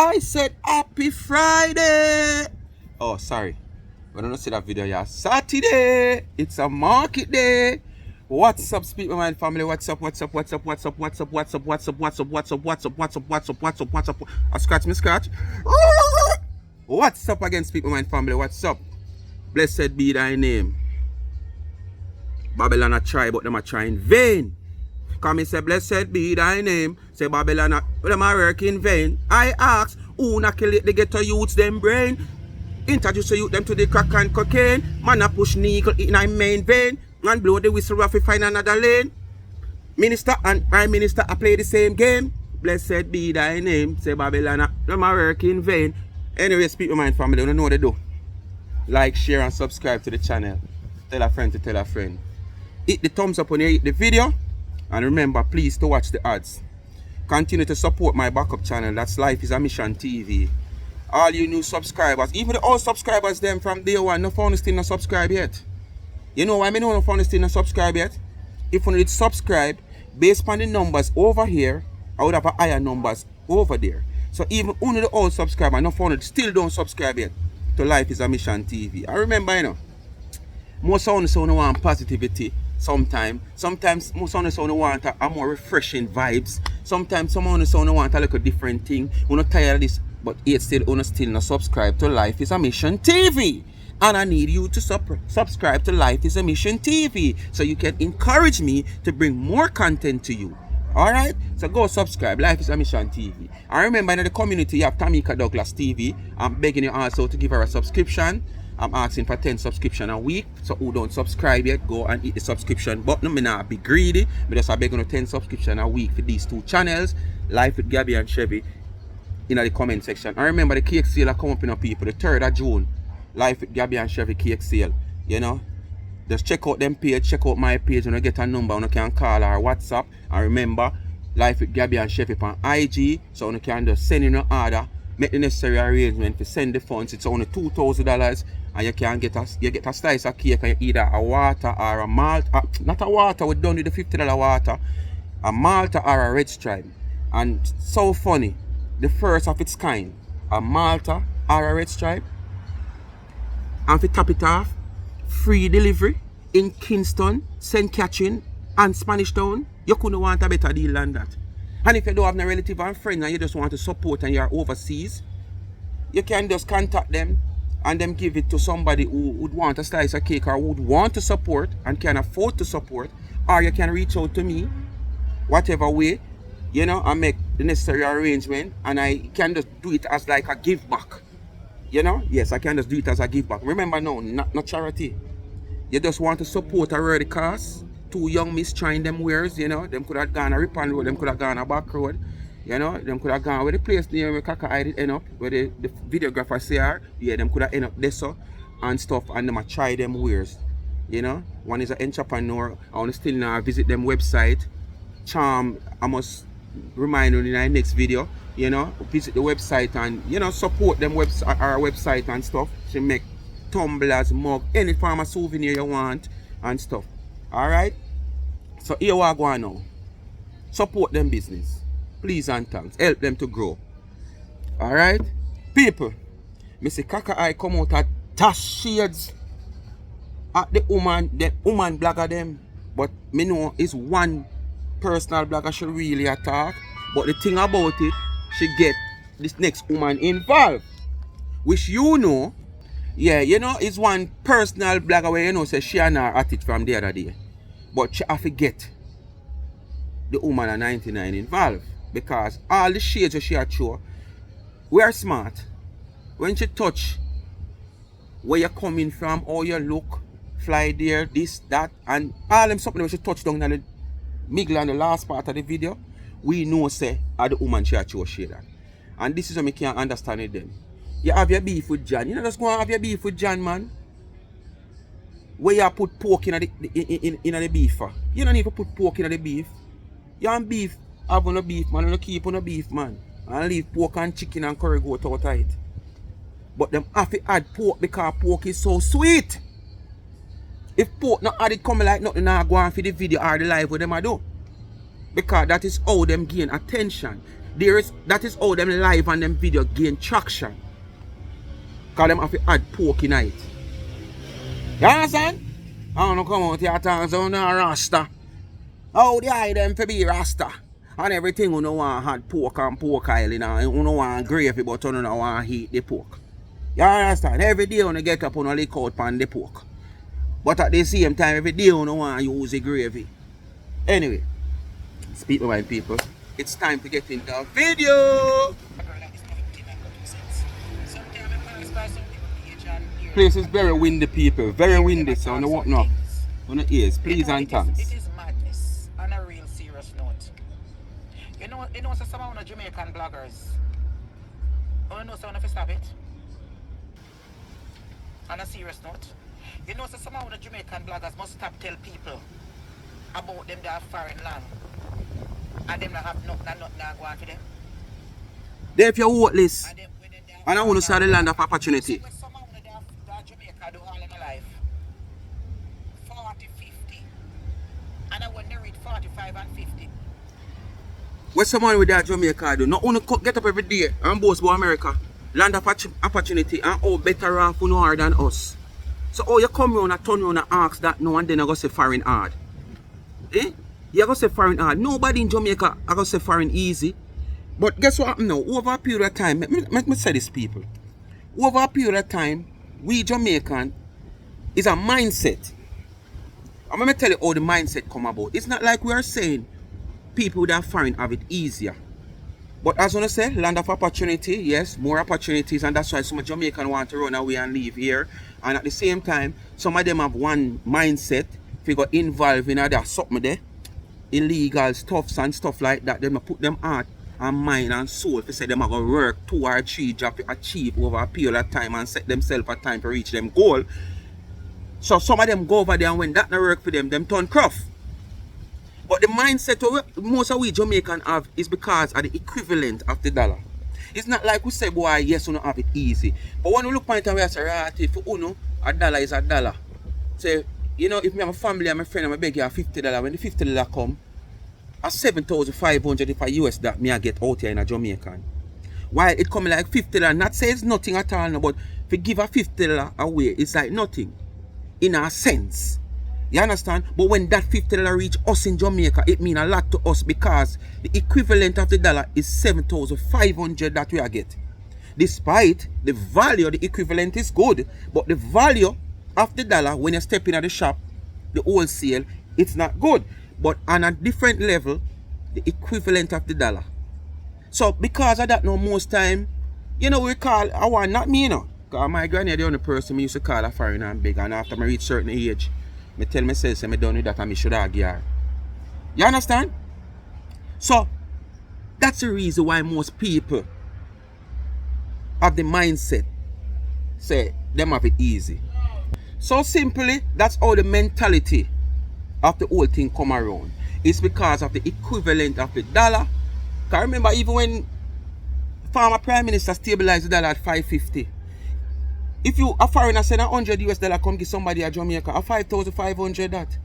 I said happy Friday. Oh, sorry. When I don't see that video, yeah. Saturday. It's a market day. What's up, Speak My Mind family? What's up? What's up? What's up? What's up? What's up? What's up? What's up? What's up? What's up? What's up? What's up? What's up? What's up? What's up? I scratch me scratch. What's up again, Speak My Mind family? What's up? Blessed be thy name. Babylon a try, but them a try in vain. Come and say, blessed be thy name. Say Babylon, them a work in vain. I ask, who na kill it, they get to youths them brain. Introduce the youth them to the crack and cocaine. Man a push nickel in a main vein. And blow the whistle off to find another lane. Minister and prime minister a play the same game. Blessed be thy name. Say Babylon, them a work in vain. Anyway, Speak My Mind family, don't know what they do. Like, share and subscribe to the channel. Tell a friend to tell a friend. Hit the thumbs up when you hit the video. And remember, please, to watch the ads. Continue to support my backup channel. That's Life is a Mission TV. All you new subscribers, even the old subscribers them from day one, no found still not subscribe yet. You know why I no found still not subscribe yet? If you did subscribe, based on the numbers over here, I would have a higher numbers over there. So even only the old subscriber, no found still don't subscribe yet to Life is a Mission TV. I remember, you know, most of us want positivity. Sometimes most of us want a more refreshing vibes. Sometimes some of us want a little different thing. We're not tired of this, but yet still not subscribe to Life is a Mission TV. And I need you to subscribe to Life is a Mission TV so you can encourage me to bring more content to you. Alright? So go subscribe, Life is a Mission TV. And remember, in the community you have Tamika Douglas TV. I'm begging you also to give her a subscription. I'm asking for 10 subscription a week. So who don't subscribe yet, go and hit the subscription button. Me not be greedy. Me just beg on 10 subscription a week for these two channels. Life with Gabby and Chevy in the comment section. And remember, the cake sale are coming up, people. The 3rd of June. Life with Gabby and Chevy cake sale. You know? Just check out them page, check out my page, and you get a number, and you can call or WhatsApp. And remember, Life with Gabby and Chevy on IG. So you can just send in your order, make the necessary arrangement to send the funds. It's only $2,000. And you can get a slice of cake and either a water or a malt. Not a water, we're done with the $50 water. A malt or a red stripe. And so funny, the first of its kind, a Malta or a red stripe. And if you top it off, free delivery in Kingston, St. Catherine, and Spanish Town. You couldn't want a better deal than that. And if you don't have no relative and friend and you just want to support and you're overseas, you can just contact them and them give it to somebody who would want a slice of cake or would want to support and can afford to support. Or you can reach out to me, whatever way, you know, and make the necessary arrangement, and I can just do it as like a give back. You know, yes, I can just do it as a give back. Remember now, not charity. You just want to support a Red Cross. Two young miss trying them wares, you know, them could have gone a Ripon Road, them could have gone a back road. You know, them could have gone where the place near where Kaka I did end up, where the videographer say are, yeah, them could have end up there so and stuff, and them a try them wares. You know, one is an entrepreneur. I want to still now visit them website. Charm, I must remind you in the next video, you know, visit the website and, you know, support them our website and stuff. She make tumblers, mug, any form of souvenir you want and stuff. Alright? So here we go now. Support them business. Please and thanks. Help them to grow. Alright? People, me see Kaka I come out at tash shades at the woman blogger them. But me know it's one personal blogger she really attack. But the thing about it, she get this next woman involved. Which you know, yeah, you know, it's one personal blogger where you know say she and her at it from the other day. But she have to get the woman at 99 involved. Because all the shades that she had show, we are smart. When she touch where you're coming from, how you look, fly there, this, that, and all them something when she touch down in the middle and the last part of the video, we know say the woman she had show shade that. And this is what I can't understand it then. You have your beef with John. You know just go and have your beef with John, man. Where you put pork in the beef for. You don't need to put pork in the beef. You want beef. Have no beef, man, and keep on a beef, man. And leave pork and chicken and curry goat out of it. But them have to add pork because pork is so sweet. If pork not add it coming like nothing, now go on for the video or the live with them I do. Because that is how them gain attention. That is how them live and them video gain traction. Cause them have to add pork in it. You understand? I don't know come out here and say no Rasta. How they hide them to be Rasta? And everything you know want had pork and pork oil in and you know want gravy but you don't want to heat the pork. You understand? Every day you get up and lick out pan the pork. But at the same time every day you want to use the gravy. Anyway, speak to my people. It's time to get into a video. Place is very windy, people. Very windy, so on the what now? On the ears, please and thanks. It is madness on a real serious note. You know some of the Jamaican bloggers. You know some of the stop it? On a serious note. You know some of the Jamaican bloggers must stop tell people about them that have foreign land. And them that have nothing go on for them. They have your vote list. And I want to see the land of opportunity. Some of them that Jamaica do all in their life. 40, 50. And I when they reach 45 and 50. What someone with that Jamaica do? Not only get up every day and boast about America. Land of opportunity and how better off who know than us. So how you come around and turn around and ask that no and then I go say foreign hard. Eh? You go say foreign hard. Nobody in Jamaica I go say foreign easy. But guess what happened now? Over a period of time, let me say this people. Over a period of time, we Jamaican is a mindset. I'm going to tell you how the mindset come about. It's not like we are saying people that are foreign have it easier. But as I say, land of opportunity, yes, more opportunities, and that's why some Jamaican want to run away and leave here. And at the same time, some of them have one mindset, if you got involved in other something there, illegal stuffs and stuff like that, then put them heart and mind and soul to say them are going to work 2 or 3 jobs to achieve over a period of time and set themselves a time to reach them goal. So some of them go over there and when that not work for them turn cruff. But the mindset of most of we Jamaican have is because of the equivalent of the dollar. It's not like we say, boy, yes, we don't have it easy. But when we look point and we say, right, for uno, a dollar is a dollar. Say, you know, if me have a family and my friend and I beg you $50, when the $50 come, a 7,500 if a US that me I get out here in a Jamaican. While it come like $50, not say it's nothing at all, no, but if you give a $50 away, it's like nothing. In a sense. You understand? But when that $50 reach us in Jamaica, it mean a lot to us because the equivalent of the dollar is 7,500 that we are get. Despite the value, the equivalent is good, but the value of the dollar when you step in at the shop, the wholesale, it's not good. But on a different level, the equivalent of the dollar. So because of that now most time, you know, we call our not me, you know. Because my granny the only person me used to call a foreigner and big, and after I reach certain age, I tell myself I'm done with that and I should have gear. You understand? So that's the reason why most people have the mindset say them have it easy. So simply, that's how the mentality of the whole thing come around. It's because of the equivalent of the dollar. Because remember, even when former Prime Minister stabilized the dollar at 550, if you a foreigner send $100 come give somebody at Jamaica, a 5,500 that.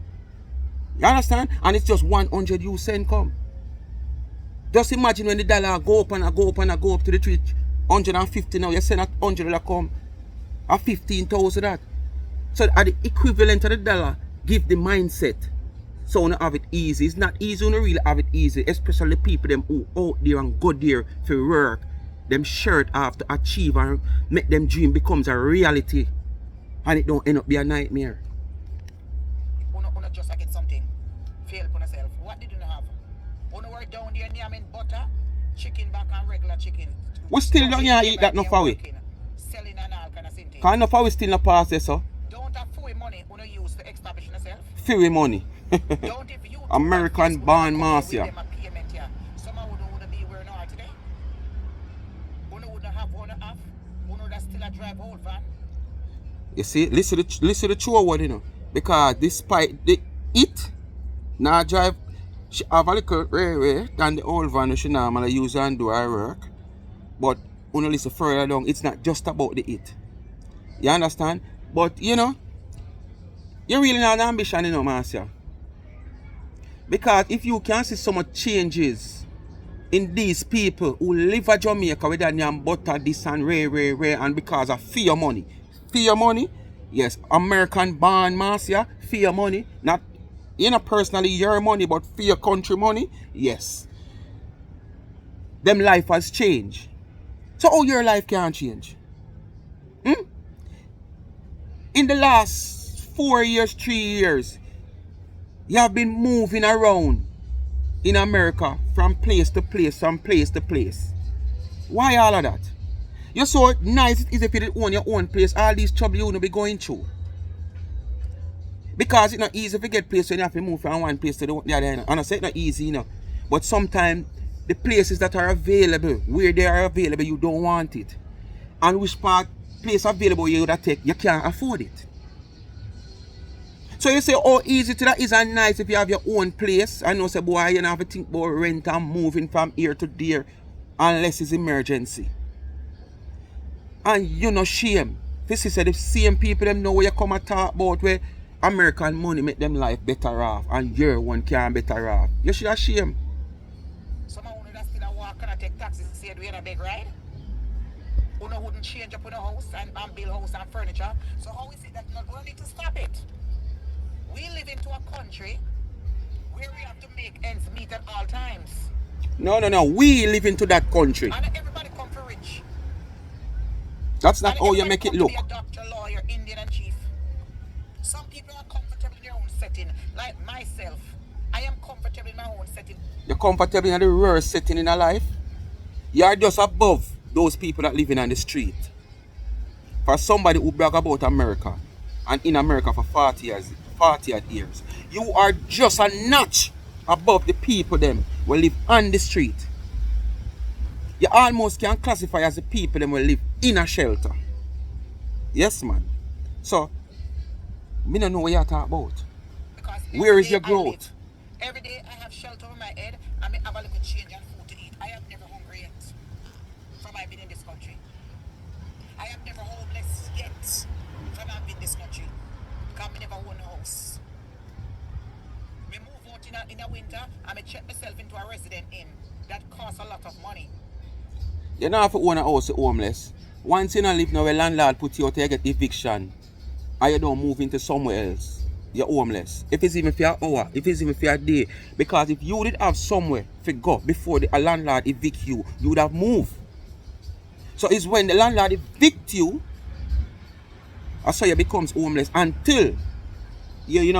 You understand? And it's just 100 you send come. Just imagine when the dollar go up and go up and go up to the 350 now, you send a $100 come, a 15,000 that. So at the equivalent of the dollar, give the mindset. So when you have it easy. It's not easy when you really have it easy. Especially people them who out there and go there for work. Them shirt have to achieve and make them dream becomes a reality. And it don't end up be a nightmare. Una just get something. Fail upon yourself. What did you have? Una work down there near butter, chicken back and regular chicken. We still don't eat that enough for we. Selling and all kind of thing. Can't enough for we still not pass this, so. Don't have free money una use to establish yourself. Free money. Don't if you American born mafia. Someone would be where now today. Una would have one half. Una that still a drive old van. You see, listen to the true word, you know. Because despite the it now drive she have a little railway than the old van she normally use and do her work. But when you listen further down, it's not just about the it. You understand? But you know, you really have an ambition, you know, Marcia. Because if you can see so much changes in these people who live at Jamaica with their name butter this and rare and because of fear money. Fear money? Yes, American born mass, yeah? Fear money. Not personally your money, but for your country money. Yes. Them life has changed. So how your life can change? In the last 4 years, 3 years, you have been moving around in America from place to place, from place to place. Why all of that? You're so nice it is if you didn't own your own place, all these trouble you will be going through. Because it's not easy to get place when you have to move from one place to the other. And I say it's not easy, you know. But sometimes the places that are available, where they are available, you don't want it. And which part place available you would take, you can't afford it. So you say, oh, easy to that is and nice if you have your own place. I know, say, boy, you don't have to think about rent and moving from here to there unless it's emergency. And you know shame. This is the same people them know where you come and talk about where American money make them life better off and your one can better off. You should have shame. Some of you that still walk and take taxis and say we in a big ride. You know wouldn't change up in a house and build house and furniture. So how is it that not going need to stop it? We live into a country where we have to make ends meet at all times. No. We live into that country. And everybody come for rich. That's not how you make it look. To be a doctor, lawyer, Indian and chief. Some people are comfortable in their own setting. Like myself, I am comfortable in my own setting. You're comfortable in the worst setting in a life. You are just above those people that living on the street. For somebody who brag about America and in America for 40 years, you are just a notch above the people them who live on the street. You almost can classify as the people them who live in a shelter. Yes, man. So, me don't know what you're talking about. Where is your growth? Every day I have shelter over my head and I have a little change and food to eat. I have never hungry yet from I've been in this country. I have never homeless yet from I've been in this country. Because I never own a house. I move out in the winter and I check myself into a resident inn. That costs a lot of money. You don't have to own a house homeless. Once you don't live now, a landlord put you out to get eviction and you don't move into somewhere else, you're homeless. If it's even for an hour, if it's even for a day. Because if you did have somewhere to go before a landlord evict you, you would have moved. So it's when the landlord evict you, that's how you becomes homeless until you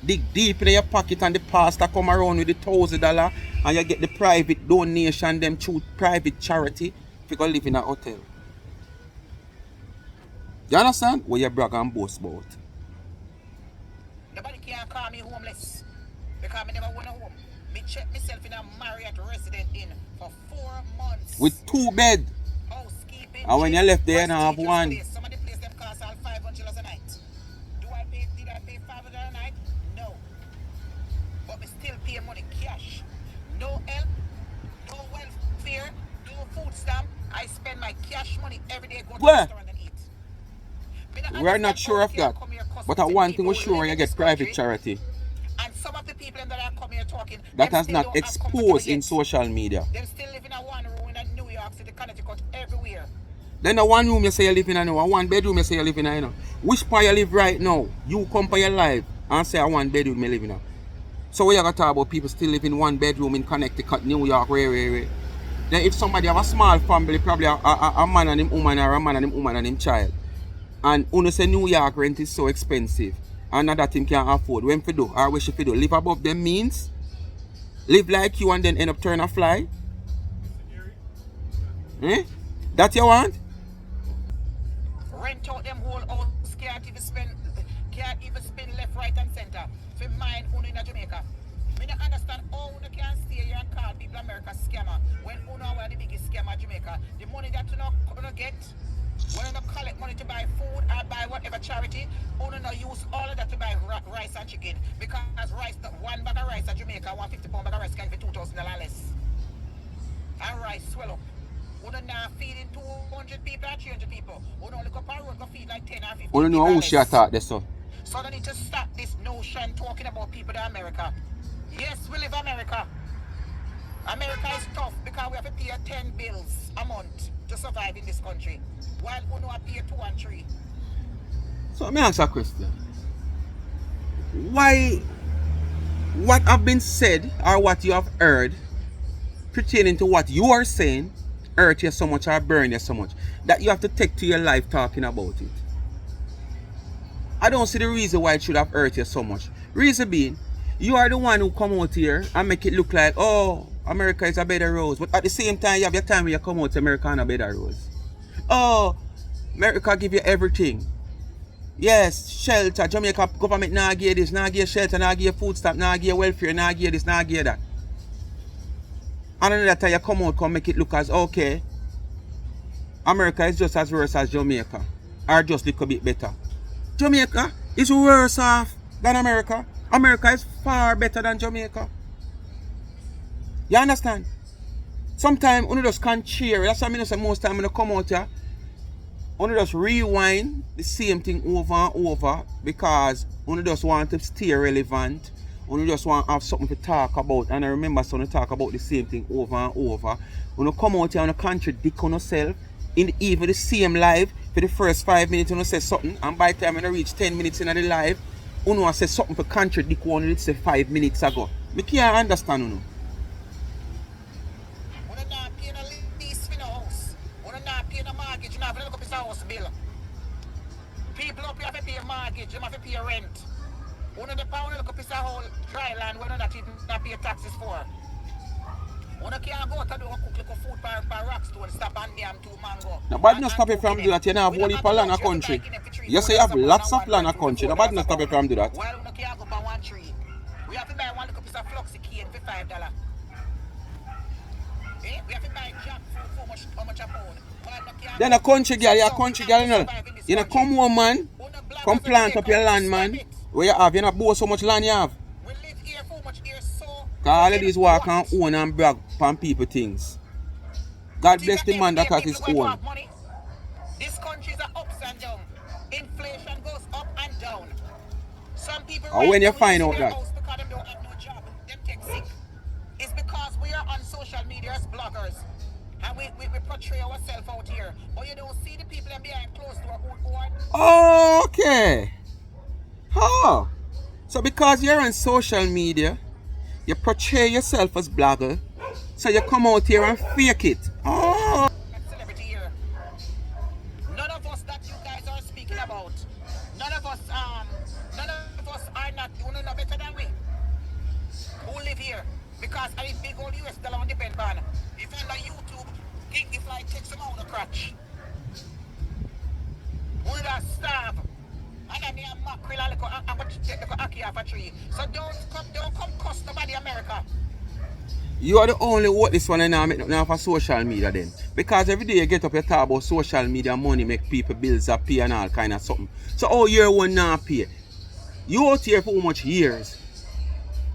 dig deep in your pocket and the pastor come around with the $1,000 and you get the private donation them through private charity if you go live in a hotel. You understand what you brag and boast about? Nobody can call me homeless because I never went home. Me check myself in a Marriott resident inn for 4 months. With 2 beds. Housekeeping. And when you left there, you have one. Some of the places them cost all $500 a night. Did I pay $500 a night? No. But me still pay money cash. No help, no welfare, no food stamp. I spend my cash money every day going to the restaurant and eat. We're not sure of that. But one thing we're sure when you get private charity. And some of the people that are coming here talking that has not exposed in social media. They still live in a one room in New York City, Connecticut, everywhere. Then the one room you say you live in, and one bedroom you say you live in. Which part you live right now? You come for your life and say a one bedroom you live in. So we are going to talk about people still live in one bedroom in Connecticut, New York, where. Then if somebody have a small family, probably a man and him woman or a man and him woman and him child. And you say New York rent is so expensive. And that him can't afford. When for do? Or wish if you do? Live above them means? Live like you and then end up turning a fly? Eh? That you want? Rent out them whole house, can't even spend left, right and center. For mine only in Jamaica. I don't understand how you can stay here and call people America scammer when you know where the biggest scammer in Jamaica. The money that you don't get, when you don't collect money to buy food or buy whatever charity, you don't use all of that to buy rice and chicken. Because rice, one bag of rice in Jamaica, 150 pound bag of rice can be $2,000 less. And rice swell up. You don't now feeding 200 people or 300 people. You don't look up a road go feed like 10 or 15 people. You know who she attacked this so. So they need to stop this notion talking about people in America. Yes, we live in America. America is tough because we have to pay 10 bills a month to survive in this country, while we don't pay 2 and 3. So let me ask a question. Why what have been said or what you have heard pertaining to what you are saying hurt you so much or burn you so much that you have to take to your life talking about it? I don't see the reason why it should have hurt you so much. Reason being, you are the one who come out here and make it look like, oh, America is a better rose. But at the same time, you have your time when you come out to America and a better rose. Oh, America give you everything. Yes, shelter. Jamaica government now give this, now give shelter, now give food stamp, now give welfare, now give this, now give that. And another time you come out, come make it look as okay. America is just as worse as Jamaica, or just a little bit better. Jamaica is worse off than America. America is far better than Jamaica. You understand? Sometimes you just can't cheer. That's why I say most time when I come out here, you just rewind the same thing over and over because you just want to stay relevant. You just want to have something to talk about. And I remember so you talk about the same thing over and over. When you come out here and you contradict on yourself in even the same live for the first 5 minutes you say something, and by the time you reach 10 minutes in the live, you say something to contradict what you say 5 minutes ago. I can't understand you. When you're not paying a lease for the house, when you're not paying a mortgage, you have to look up his house bill. People up here have to pay a mortgage, you have to pay rent. When you're the pound, look up his whole dry land where you're not pay taxes for. When you can't go to do a cook like a food for rock stone, stop and damn 2 mango. Nobody not stop you from doing that. You don't have only for land a country. You say you have lots of land a country. Nobody not stop you from doing that. Well, we can't go for 1 tree. We have to buy 1 little piece of fluxy cane for $5. Eh? We have to buy jackfruit for how much a pound. Then a country girl, you're a country girl, you know. You know, come home, man. Come plant up your land, man. Where you have, you know, boast so much land you have. We live here for much here, so. All of these work and own and brag upon people things. God bless the man that has his own. This country is ups and downs. Inflation goes up and down. Some people And when you find out that? because they don't have no job, them take sick. It's because we are on social media as bloggers. And we portray ourselves out here. But you don't see the people behind closed door who are. Okay. Oh. So because you're on social media, you portray yourself as blogger, so you come out here and fake it. Oh. Celebrity here. None of us that you guys are speaking about, none of us are not doing no better than we who live here. Because I big old US dollar on depend on. If you're on YouTube, if like takes them out of crutch. Who that starve? And then they have mackerel and look ackee off a tree. So don't come cuss nobody America. You are the only what this one now make now for social media then. Because every day you get up you talk about social media money make people bills up pay and all kind of something. So how year one now pay? You out here for how much years?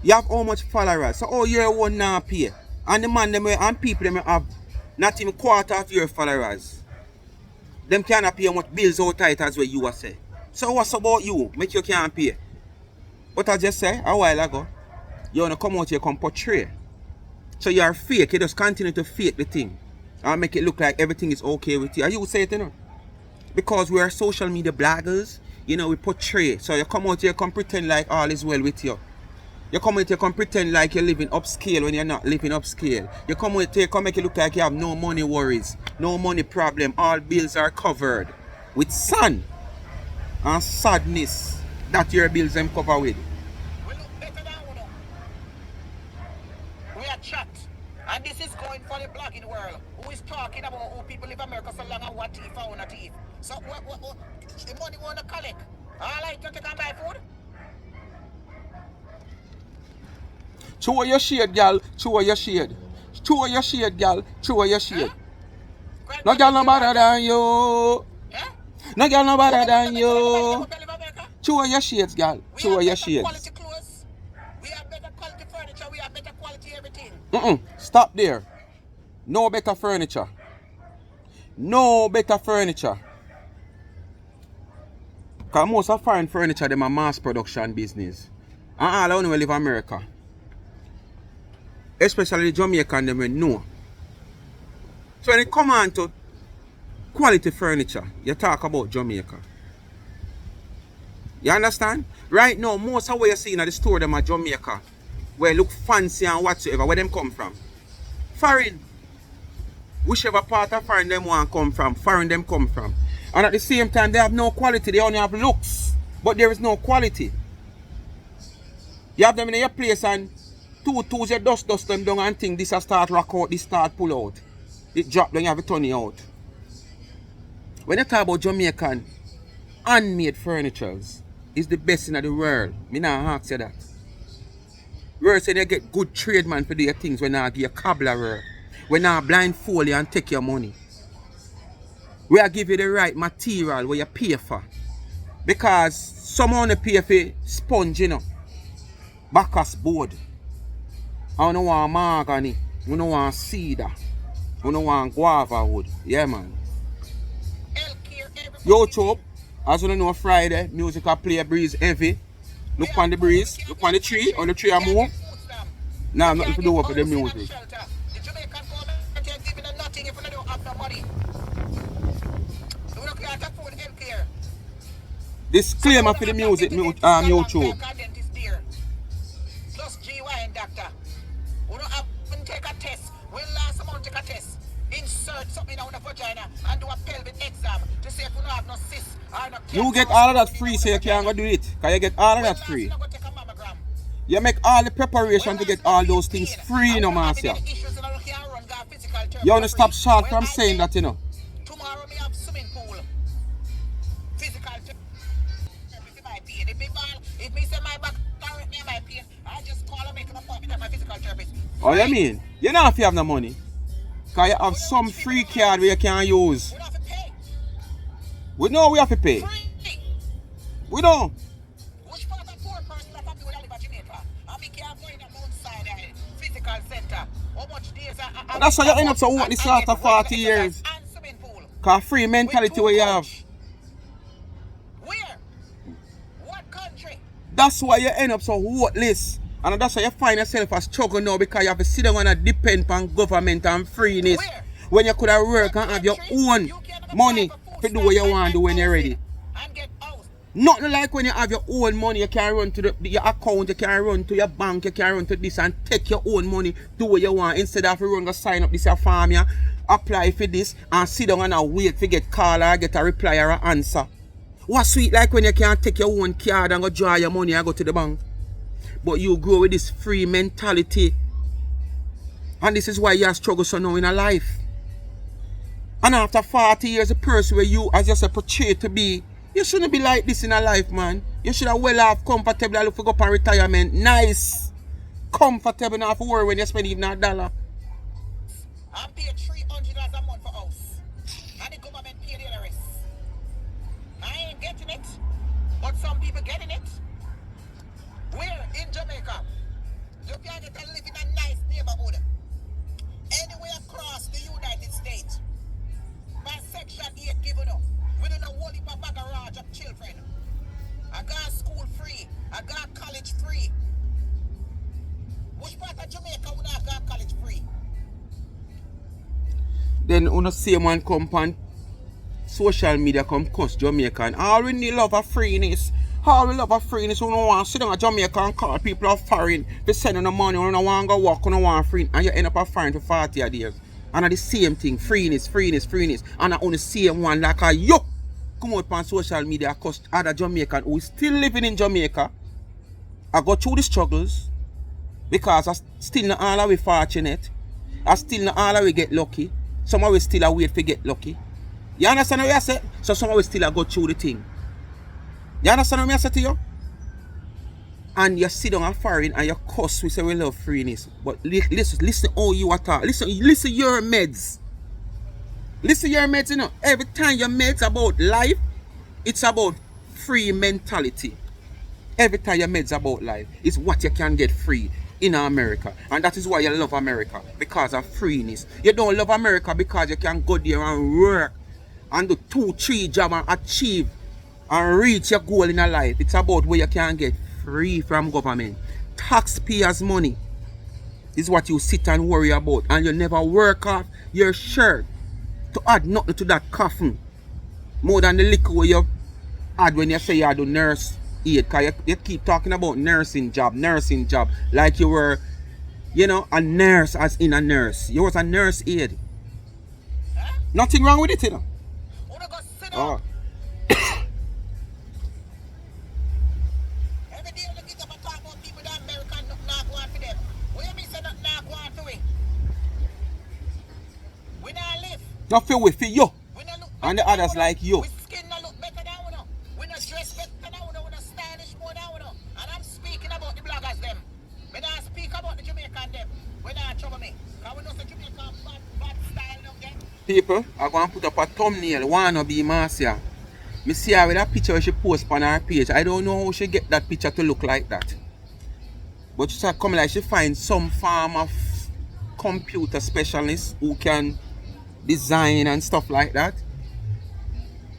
You have how much followers? So how year one now pay? And the man them and people them have not even quarter of your followers. Them cannot pay how much bills out tight as what you are say. So what's about you? Make you can't pay. What I just said a while ago, you wanna come out here come portray. So you are fake, you just continue to fake the thing. And make it look like everything is okay with you. And you say it, you know. Because we are social media bloggers, you know, we portray. So you come out here come pretend like all is well with you. You come out here come pretend like you're living upscale when you're not living upscale. You come out here come make it look like you have no money worries, no money problem, all bills are covered with sun and sadness that your bills them cover with. We look better than we know. We are chat. And this is going for the blogging world. Who is talking about who people live in America so long and what teeth or not teeth. So what the money we want to collect. Alright, you take and buy food? Show your shade, girl. Show your shade. Show your shade, girl. Show your shade. No girl no better than you. No girl no better than you. Show your shades, girl. Show your shades. Quality clothes. We have better quality furniture. We have better quality everything. Stop there. No better furniture. No better furniture. Because most of foreign furniture, them a mass production business. And all I know live in America. Especially the Jamaican them will know. So when it come on to quality furniture, you talk about Jamaica. You understand? Right now, most of what you see in the store them are Jamaica, where look fancy and whatsoever, where them come from. Foreign. Whichever part of foreign them want come from, foreign them come from. And at the same time, they have no quality, they only have looks, but there is no quality. You have them in your place and two you dust them down and think this a start rock out, this start pull out. It drop down, you have to turn it out. When you talk about Jamaican handmade furnitures, it's the best in the world. Me not ask you that. World say they get good tradesmen for their things when I give you cobbler work. When I blindfold you and take your money. We are give you the right material where you pay for. Because someone pay for sponge, you know. Bacchus board. I don't want mahogany. I don't want cedar. I don't want guava wood. Yeah, man. Yo, Chop, as you know, Friday, music will play a breeze heavy. Look on the breeze. Look on the tree. On the tree I move. Nah, nothing to do with the music. Disclaimer for the music, YouTube. Plus GYN doctor. We don't have to take a test. When last someone take a test, insert something in the vagina and do a pelvic exam to see if we don't have no cyst or no. You get all of that free, so you can't go do it. Can you get all of that free? You make all the preparation to get all those things free, you know, Marcia. You want to stop short from saying that, you know. Tomorrow we have swimming pool. Physical therapy. If me say my back current me my pain, I just call and make an appointment at my physical therapist. Oh, you mean? You don't have to have no money. Because you have some free card where you can use. We don't have to pay. We know we have to pay. Free. We don't. Which part of poor person that have to live in Jamaica? And we can't go in the outside physical center. How much days That's why you end up so what this last 40 years. Because free mentality where you have. Where? What country? That's why you end up so worthless. And that's why you find yourself a struggle now because you have to sit down and depend on government and freeness. Where? When you could have work and have your own money to do what you want to do when you're ready. And get out. Nothing like when you have your own money, you can run to your account, you can run to your bank, you can run to this and take your own money, do what you want. Instead of you run to sign up this your farm, you apply for this and sit down and wait to get call or get a reply or an answer. What's sweet like when you can take your own card and go draw your money and go to the bank. But you grow with this free mentality. And this is why you struggle so now in a life. And after 40 years, the person where you, as you say, portray to be, you shouldn't be like this in a life, man. You should have well off, comfortable, and look for go up on retirement. Nice. Comfortable, not for worry when you spend even $1. I'm paying $300 a month for house. And the government pay the rest. I ain't getting it. But some people getting it. Where? In Jamaica. You can get to live in a nice neighborhood. Anywhere across the United States. By Section 8 given up. Within a whole heap of garage of children. I got school free. I got college free. Which part of Jamaica would I got college free? Then on the same one come on social media come cuss Jamaica. And all we need love of freeness. All we love of freeness. We don't want to sit down at Jamaica and call people of foreign. They send on the money. We don't want to go walk. We don't want free. And you end up a foreign for 40 years. And the same thing. Freeness. And I only same one like a yuck. Come out on social media cuss other Jamaican who is still living in Jamaica. I go through the struggles. Because I still not all the way fortunate. I still not all the way get lucky. Some of us still wait to get lucky. You understand what I say? So some of us still go through the thing. You understand what I say to you? And you sit down and foreign and you cuss, we say we love freeness. But listen how you attack. Listen your meds. Listen your meds, you know. Every time your meds about life, it's about free mentality. Every time your meds about life, it's what you can get free in America. And that is why you love America. Because of freeness. You don't love America because you can go there and work and do 2-3 jobs and achieve and reach your goal in a life. It's about where you can get free from government. Taxpayers' money. Is what you sit and worry about, and you never work off your shirt to add nothing to that coffin. More than the liquor where you add when you say you do nurse aid. Because you keep talking about nursing job, like you were, you know, a nurse as in a nurse. You was a nurse aid. Huh? Nothing wrong with it, you know. Wanna go sit Oh. down? Every day you get up and talk about people that American not going for them. What you mean say not going to it? We not live. Not feel with you. We not look And the better others than like you. We skin not look better than we know. We not dress better than we know. We not stylish more than we know. And I'm speaking about the bloggers them. We not speak about the Jamaican them. We not trouble me. Because we know the Jamaican bad style down there. People are going to put up a thumbnail, wanna be Marcia. Me see her with a picture she post on her page. I don't know how she get that picture to look like that. But she start coming like she find some form of computer specialist who can design and stuff like that.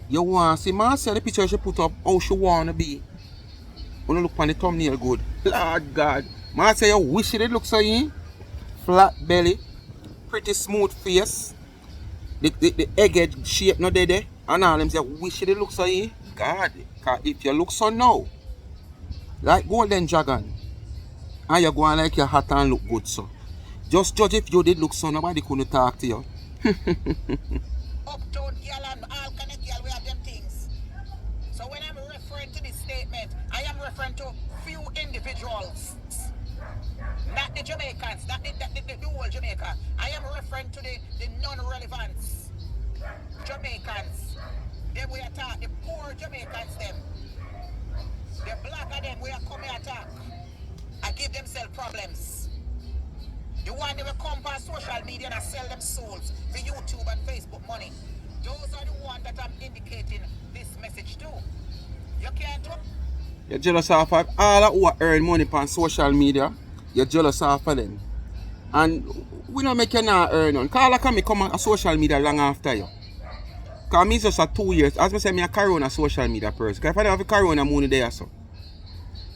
You want to see Marcia the picture she put up how she wanna be. Wanna look on the thumbnail good. Lord God. Marcia, you wish it look so in. Flat belly, pretty smooth face. The egg shape not there. And all them say, wish it look so in. God, cause if you look so now, like Golden Dragon, and you go on like your hat and look good so. Just judge if you did look so, nobody couldn't talk to you. Uptown girl and all kind of girl, we have them things. So when I'm referring to this statement, I am referring to few individuals. Not the Jamaicans, not the whole Jamaica. I am referring to the non-relevance Jamaicans. Them we attack, the poor Jamaicans them. The black of them we are coming attack. I give themselves problems. The one they will come on social media and sell them souls for YouTube and Facebook money. Those are the ones that I'm indicating this message to. You can't talk. You're jealous of all who earn money on social media. You're jealous of them. And we don't make you not earn none. Because I come on social media long after you. Because me just 2 years. As I say, I carry on a social media person. Because if I don't have a Corona money there, so.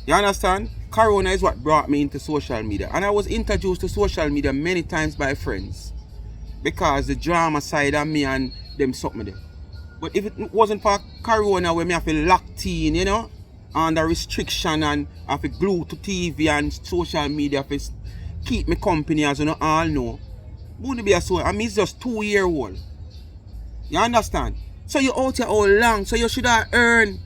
You understand? Corona is what brought me into social media. And I was introduced to social media many times by friends. Because the drama side of me and them something there. But if it wasn't for Corona where me have to locked in, you know, under restriction and have to glue to TV and social media to keep me company, as you know, all know. Wouldn't be a so. I mean, it's just 2 year old. You understand? So you're out here all long, so you should have earned.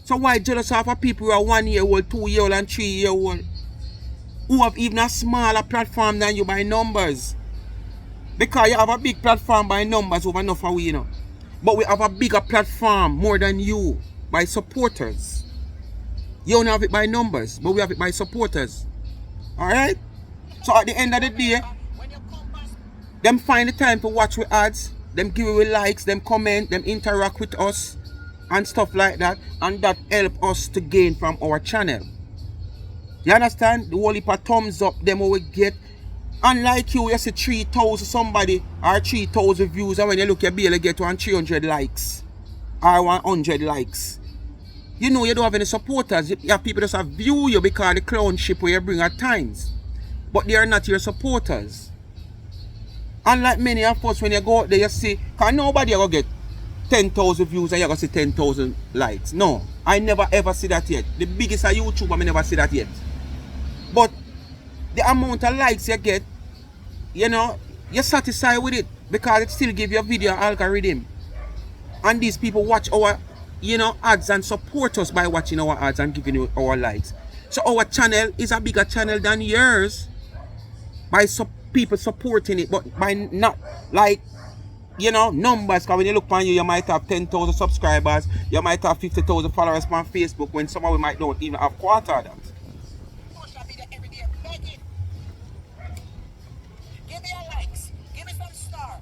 So why jealous of people who are 1 year old, 2 year old, and 3 year old? Who have even a smaller platform than you by numbers? Because you have a big platform by numbers over enough of we, you know. But we have a bigger platform more than you by supporters. You don't have it by numbers, but we have it by supporters. Alright? So at the end of the day, them find the time to watch with ads, them give we likes, them comment, them interact with us and stuff like that, and that help us to gain from our channel. You understand? The whole heap of thumbs up them we get. Unlike you see 3,000 somebody or 3,000 views, and when you look you barely get 300 likes or 100 likes. You know you don't have any supporters. You have people that view you because of the clownship where you bring at times. But they are not your supporters. Unlike many of us, when you go out there, you see, because nobody ever get 10,000 views and you going to see 10,000 likes. No, I never ever see that yet. The biggest of YouTube, I never see that yet. But the amount of likes you get, you know, you're satisfied with it because it still gives your video algorithm. And these people watch our, you know, ads and support us by watching our ads and giving you our likes. So our channel is a bigger channel than yours by people supporting it, but by not like, you know, numbers. Because when you look on you might have 10,000 subscribers, you might have 50,000 followers on Facebook, when some of we might don't even have quarter of that. Social media every day begging. Give me a likes. Give me some star.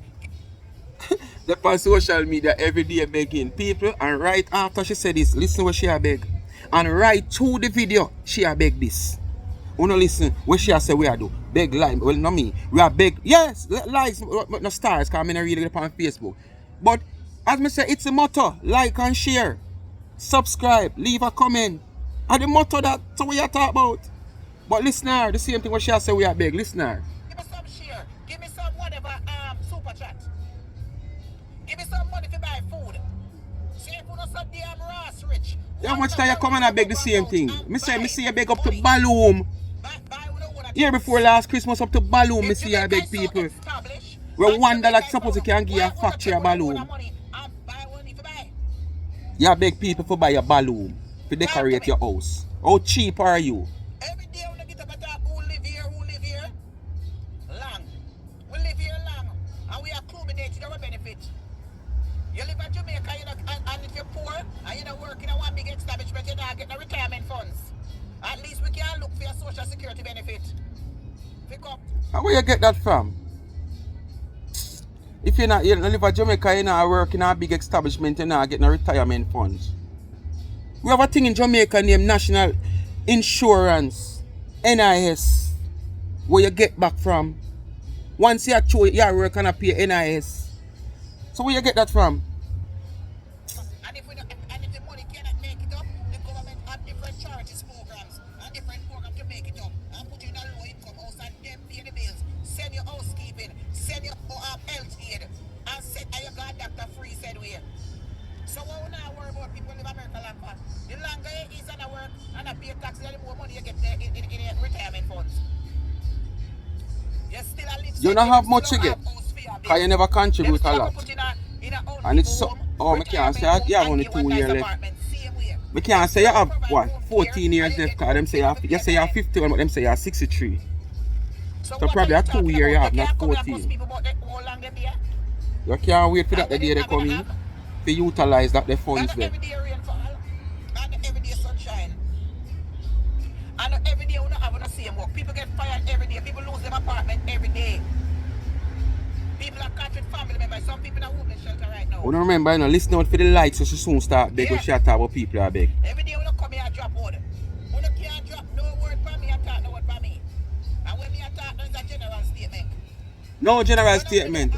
They're on social media every day begging people, and right after she said this, listen what she a beg. And right through the video, she a beg this. Wanna listen what she a say we a do? Beg like, well not me. We are beg, yes, likes, but no stars, because I'm not reading it on Facebook. But as me say, it's a motto. Like and share. Subscribe, leave a comment. And the motto that so we are talk about. But listener, the same thing what she say we are beg. Listener. Give me some share. Give me some whatever super chat. Give me some money to buy food. Say if you not so damn Ross rich. How much time you come and I beg the same thing? Me say you beg up to Balloon. Year before last Christmas up to Balloon, me see I beg people. Where $1 suppose you can give a factory a balloon. You beg people for buy a balloon to decorate your house. How cheap are you? Every day when I get up and talk who live here, long. We live here long, and we are accommodated our benefit. You live in Jamaica, and if you're poor, and you're not working in one big establishment, you're not getting retirement funds. At least we can look for your social security benefit. Pick up. And where you get that from? If you don't live in Jamaica, you're not working in a big establishment, you're not getting retirement funds. We have a thing in Jamaica named National Insurance, NIS, where you get back from. Once you actually work and pay NIS. So where you get that from? And if the money cannot make it up, the government have different charities programs and different programs to make it up and put you in a low income house and them pay the bills, send your housekeeping, send your health aid, and you got doctor free said we. So what we not worry about people in America like that. The longer you is and work and pay taxes, the more money you get in your retirement funds. You still a little. You don't have much to get. Because you never contribute a lot. And it's so, I can't say you have only 2 years left. I can't say you have, what, 14 years left, because them say you say you have 51, but them say you have 63. So probably a 2 year you have, not 14. You can't wait for that the day they come in, to utilize that the funds there. Every day rainfall, and every day sunshine. And every day we don't have the same work. People get fired every day. People lose their apartment every day. People are caught with family members. Some people are homeless shelter right now. We don't remember, listen out for the lights so she soon start beg when she talk about people are beg. Every day we don't come here and drop word. We don't can't drop no word for me and talk no word for me. And when me talk, there's a general statement. No general statement.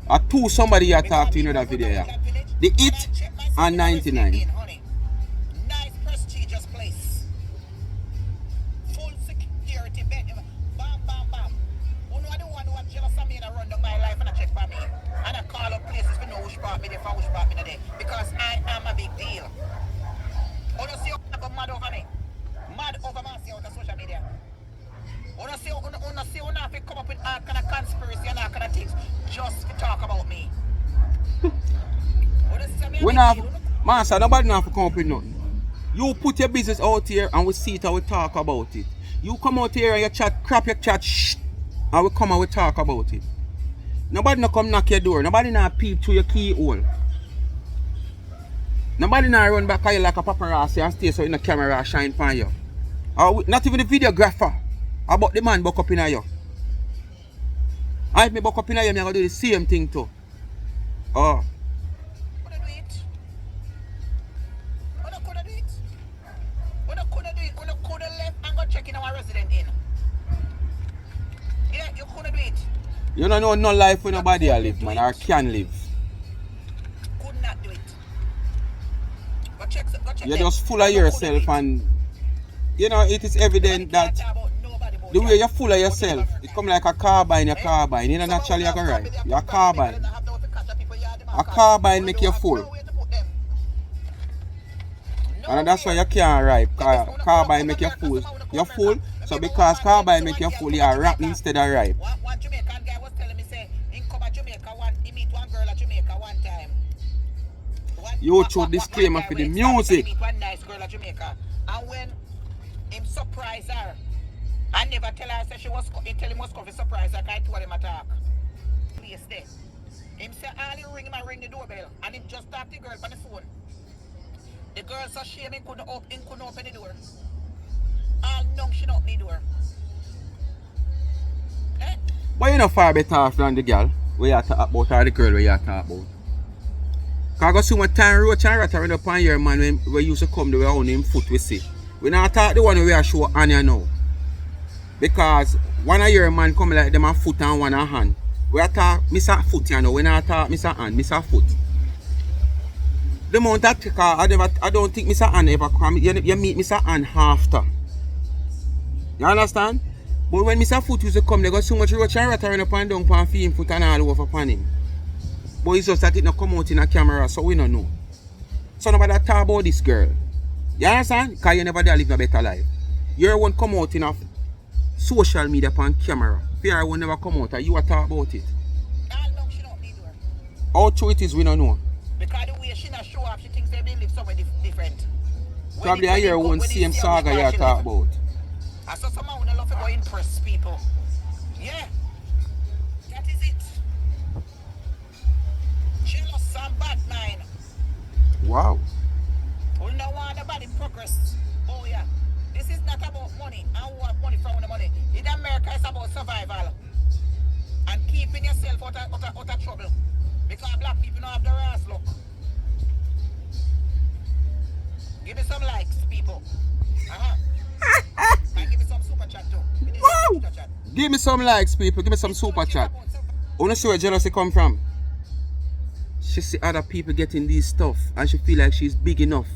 I two somebody you talk to in that video. Yeah. The It and 99. Nice prestigious place. Full security bed. Bam, bam, bam. You know the one who have jealous of me and I run down my life and I check for me. And I call up places for know which part me there for which part me there. Because I am a big deal. You don't see you go mad over me. Mad over me on social media. You don't see you not come up with all kind of conspiracy and all kind of things just to talk about me. We not, Master, nobody not have to come up with nothing. You put your business out here and we see it and we talk about it. You come out here and you chat, crap your chat, shh, and we come and we talk about it. Nobody not come knock your door. Nobody not peep through your keyhole. Nobody not run back at you like a paparazzi and stay so in the camera shine for you. Or not even the videographer about the man buck up in you. I me buck up in you, I'm going to do the same thing too. Oh. You don't know no life when nobody live, man, or can live. Could not do it. You're just full of yourself, and you know it is evident that the way you're full of yourself, it come like a carbine, you're carbine. You know naturally you're gonna ride. You're a carbine. A carbine make you full. And that's why you can't ride. Carbine make you full. You're full, so because carbine make you full, you're rap instead of ripe. One Jamaican guy was telling me, say, in Cuba, Jamaica, he meet one girl at Jamaica one time. You show disclaimer for the music. Meet one nice girl at Jamaica. And when him surprise her, I never tell her, say he tell him was coming to surprise her, I told him attack. Place there. Him say, all he ring the doorbell, and he just talk the girl on the phone. The girl so shame he couldn't open the door. All nung she open the door. Eh? But you know far better off than the girl where you talk about or the girl where you talk about. Cause I got so much time roach and rat around upon your man when we used to come the way on him foot we see. We not talk the one where I show Anya now. Because one of your man come like them a foot and one a hand. We talk Mr. Foot you know, we not talk Mr. Hand, Mr. Foot. The amount that I don't think Mr. Hand ever come. You meet Mr. Hand after. You understand? But when Mr. Foot used to come, they got so much roach and rat around up and down pan film foot and all over upon him. But it's just that it not come out in a camera, so we don't know. So nobody talk about this girl. You understand? Because you never dare live a better life. Your one come out in a social media upon camera. Fear will never come out and you are talk about it. How long she don't need her? How true it is, we don't know. Because the way she not show up, she thinks they live somewhere different. Probably I hear one same saga you talk about. I saw someone who love to go impress people. Yeah. That is it. She lost some bad mind. Wow. We don't want nobody progress. Oh yeah. This is not about money. I want money from the money. In America, it's about survival. And keeping yourself out of trouble. Because black people don't have the ass luck. Give me some likes, people. And give me some super chat too. Wow. Give me some likes, people. Give me some super chat. I want to see where jealousy come from. She see other people getting this stuff and she feel like she's big enough.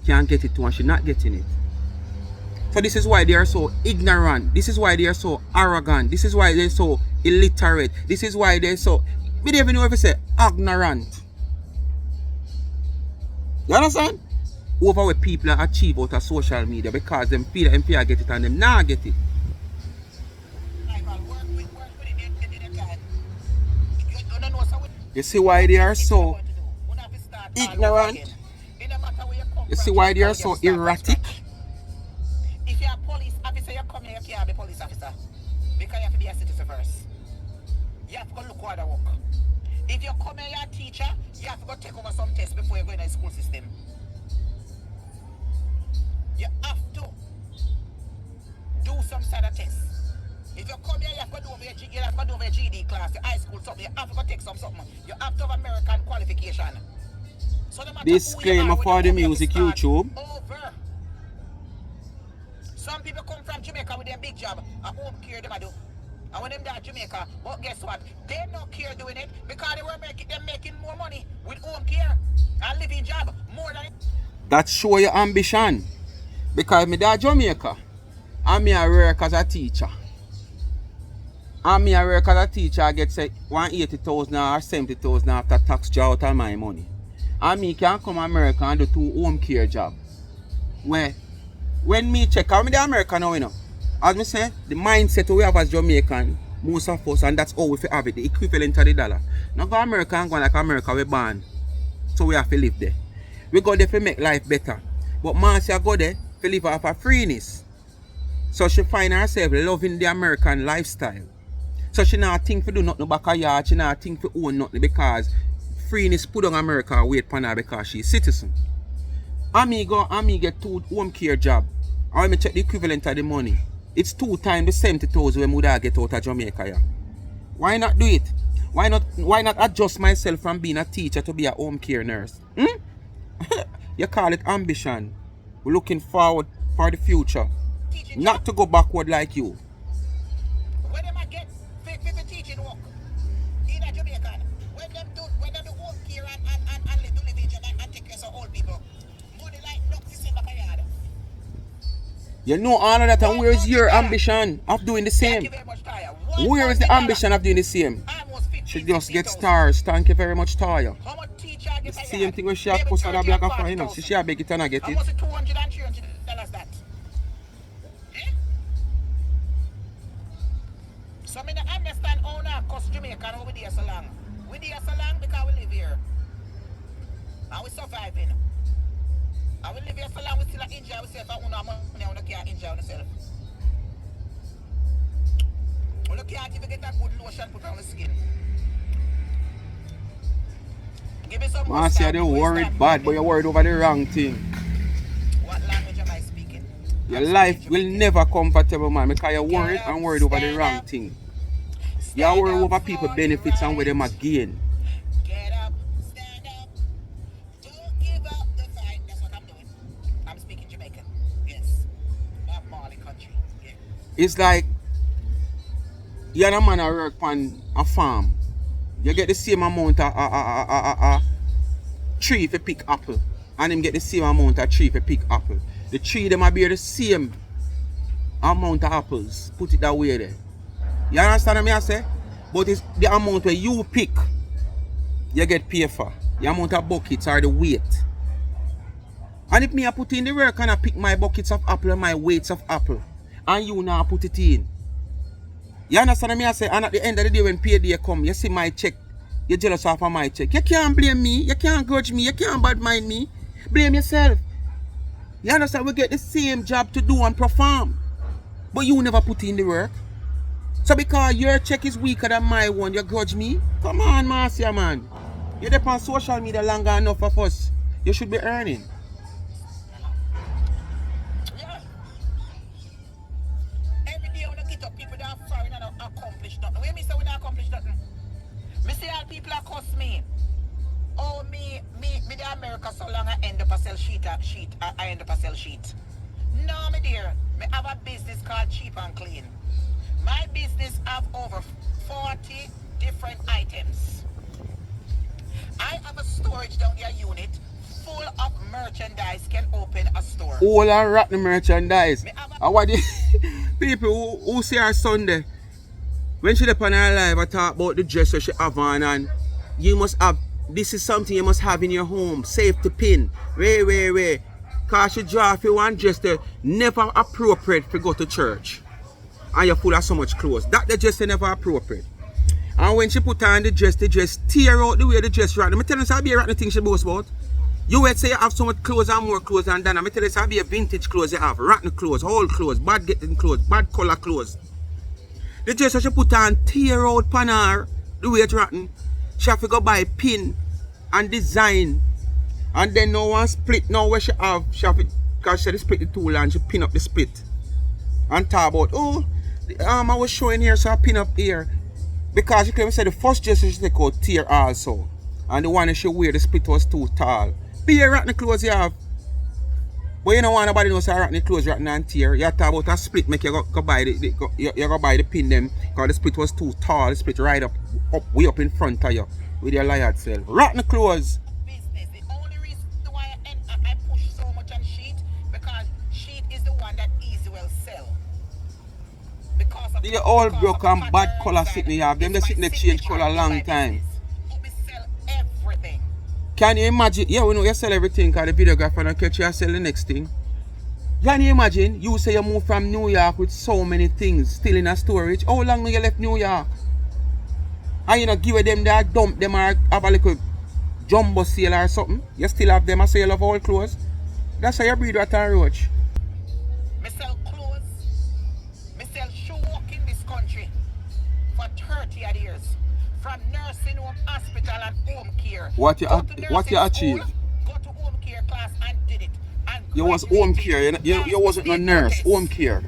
Can't get it too and she's not getting it. So this is why they are so ignorant. This is why they are so arrogant. This is why they're so illiterate. This is why they're so... We don't even know if you say ignorant. You understand? Over what people achieve out of social media because them feel that them fear get it and them not get it. You see why they are so ignorant? You see why they are so erratic? If you're a police officer, you come here, you can't be a police officer. Because you have to be a citizen first. You have to go look how they work. If you come here, you're a teacher, you have to go take over some tests before you go in the school system. You have to do some sort of test. If you come here, you have to do over your GD class, your high school something. You have to go take something. You have to have American qualification. So no matter disclaimer for the music YouTube. Over. Some people come from Jamaica with their big job. A home care them I do. And when them there Jamaica, but guess what? They not care doing it because they were making more money with home care and living job more than. That show your ambition. Because me there Jamaica, and me a work as a teacher. And me a work as a teacher, I get say 180,000 or 70,000 after tax draw out of my money. And me can come to America and do 2 home care job. Where when me check out me the America now, you know. As me say, the mindset we have as Jamaican, most of us, and that's how we have it, the equivalent of the dollar. Now go America and go like America we born. So we have to live there. We go there to make life better. But Marcia go there to live off of freeness. So she find herself loving the American lifestyle. So she not think to do nothing back a yard, she not think to own nothing because freeness put on America wait for her because she's citizen. And me go and me get 2 home care job. I me check the equivalent of the money. It's 2 times the 70,000 when would get out of Jamaica. Yeah. Why not do it? Why not adjust myself from being a teacher to be a home care nurse? You call it ambition. We're looking forward for the future. Not to go backward like you. When them get 50 teaching work in a Jamaica, when them do home care and do living job and take care of old people, money like not the same back a yard. You know all of that, and where is your ambition of doing the same? Where is the ambition of doing the same? She just gets stars. Thank you very much, Taya. The same thing when she has posted a black after, you know. She beg it and I get it. How much $200 and $300 that? So I don't understand how now cost Jamaica over there so long. We there so long because we live here. And we surviving. And we live here so long we still injure ourselves and we have money and we can't injure ourselves. We can't even get a good lotion put on the skin. Give me some Man, say you're worried bad, but you're worried over the wrong thing. What language am I speaking? Your life will never comfortable, man, because you're worried and worried over the wrong thing. You're worried over people's benefits and where they might gain. Get up, stand up, don't give up the fight. That's what I'm doing. I'm speaking Jamaican. Yes. Bob Marley country. Yeah. It's like you're a man who work on a farm. You get the same amount of tree if you pick apple. And him get the same amount of tree if you pick apple. The tree them are bear the same amount of apples. Put it that way there. You understand what I say? But it's the amount where you pick, you get paid for. The amount of buckets or the weight. And if me I put in the work and I pick my buckets of apple and my weights of apple, and you now put it in. You understand what I say? And at the end of the day when payday come, you see my check, you're jealous of my check. You can't blame me, you can't grudge me, you can't bad mind me. Blame yourself. You understand? We get the same job to do and perform. But you never put in the work. So because your check is weaker than my one, you grudge me? Come on, Marcia, man. You're there on social media longer enough of us. You should be earning. Yeah. Every day when I get up, people that are foreign and accomplish nothing. When me say we don't accomplish nothing, me see all people that cuss me. Oh, me the America so long I end up a sell sheet. I end up a sell sheet. No, me dear. Me have a business called Cheap and Clean. My business have over 40 different items. I have a storage down there unit full of merchandise can open a store. All our rotten merchandise. And what the people who see her Sunday, when she up on her live, I talk about the dress that she have on, and you must have, this is something you must have in your home, safe to pin. Wait. Cause she draw if you want dress that never appropriate to go to church. And you're full of so much clothes. That the dress never appropriate. And when she put on the dress tear out the way the dress rotten. I tell you, I'll be a rotten thing she boasts about. You would say you have so much clothes and more clothes than that. I tell you, I'll be a vintage clothes you have. Rotten clothes, old clothes, bad getting clothes, bad color clothes. The dress that she put on tear out pan her, the way it's rotten. She have to go buy pin and design. And then no one split now where she have to, because she split the tool and she pin up the split. And talk about, oh, the arm I was showing here, so I pin up here. Because you can say the first dress she take out tear also. And the one that she wear, the split was too tall. Be a rotten clothes you have. But you don't want nobody knows how rotten clothes rotten and tear. You talk about a split, make you go buy you go buy the pin them. Because the split was too tall, the split right up way up in front of you. With your liar self. Rotten clothes. Business. The only reason why I push so much on sheet, because sheet is the one that easy will sell. Because of The all broke and bad color sitting you have. Them they sitting there change color a long time. We sell everything. Can you imagine? Yeah, we know you sell everything because the videographer don't catch you and sell the next thing. Can you imagine? You say you moved from New York with so many things still in a storage. How long you left New York? And you know, give them that dump them or have a little jumbo sale or something. You still have them a sale of all clothes. That's how you breed rat and roach. Me sell clothes. Me sell shoe walk in this country for 30 odd years. From nursing home, hospital and home care. What you achieve? Go to home care class and did it. And You was home care. You wasn't no nurse. Home care.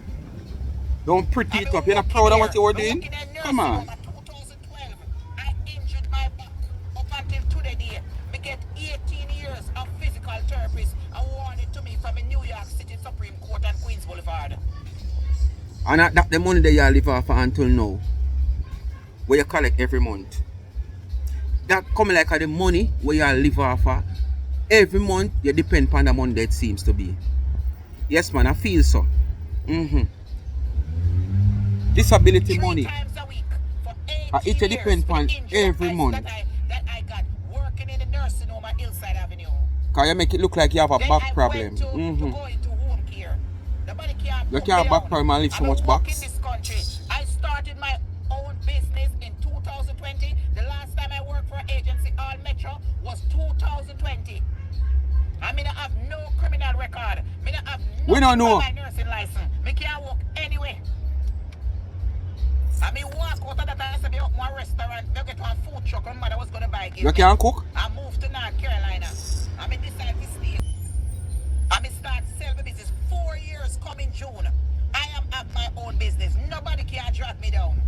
Don't pretty it up. You're not proud of what you were doing? Come on. 2012, I injured my back up until today. Me get 18 years of physical therapist awarded to me from the New York City Supreme Court and Queens Boulevard. And that the money that you live off until now, where you collect every month. That coming like the money where you live off of. Every month you depend upon the money that it seems to be. Yes man, I feel so. Disability 3 money. times a week for 8 It years depends for the upon injury every that month. I got working in the nursing home at Hillside Avenue. Because you make it look like you have a Then back I problem. went to go into home care. Nobody can't You put can't me back down. problem and live so I've much been working box. this country. I started my own business in 2020. The last time I worked for an agency, All Metro, was 2020. I mean, I have no criminal record. I mean, I have We don't know. my nursing license. I can't work anywhere. I mean, walk out of that and say, open one restaurant, I get one food truck, and mother was going to buy it. You can't cook? I moved to North Carolina. I mean, decide to stay. I mean, start sell the business 4 years coming June. I am at my own business. Nobody can drag me down.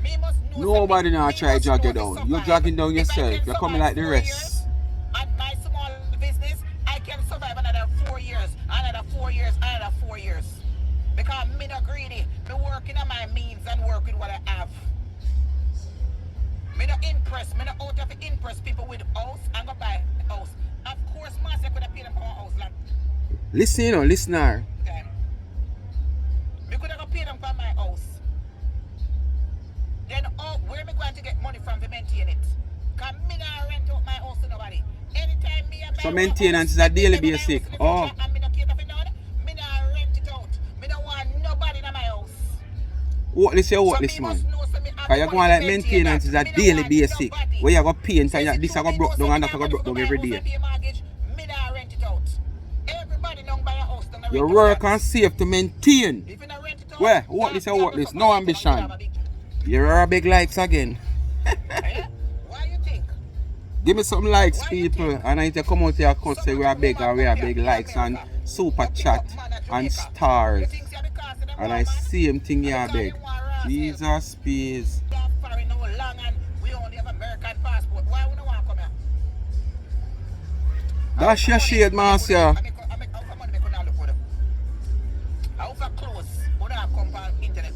Me must know Nobody something. now Me try to must drag know you to down. survive. You're dragging down If I yourself. can You're coming survive like the 4 rest. years at my small business, I can survive another 4 years, another 4 years, another 4 years. Because me not greedy. Me working on my means and work with what I have. Me not impress. Me not out of impress people with house and go buy house. Of course, myself could have paid them for a house long Listen, listener. time. pay them for my house. Then where am I going to get money from to maintain it? Because me not rent out my house to nobody. Anytime me So maintenance is a daily basic. Oh. And me not cater for none, me not rent it out. Me don't want nobody in my house. What this your what this man? Because you're going like maintenance is a daily basic. Where you go paint and this I go broke down and that I go broke down every day. Me not rent it out. Everybody don't buy a house. You work and save to maintain. If you not rent it out, Where? What this your what this? No ambition. You're a big likes again. Why you think? Give me some likes, people, and I need to come out here and say we are big and we are big likes and super chat and stars. And I see him thing here big. Jesus, please. That's your shade, Marcia.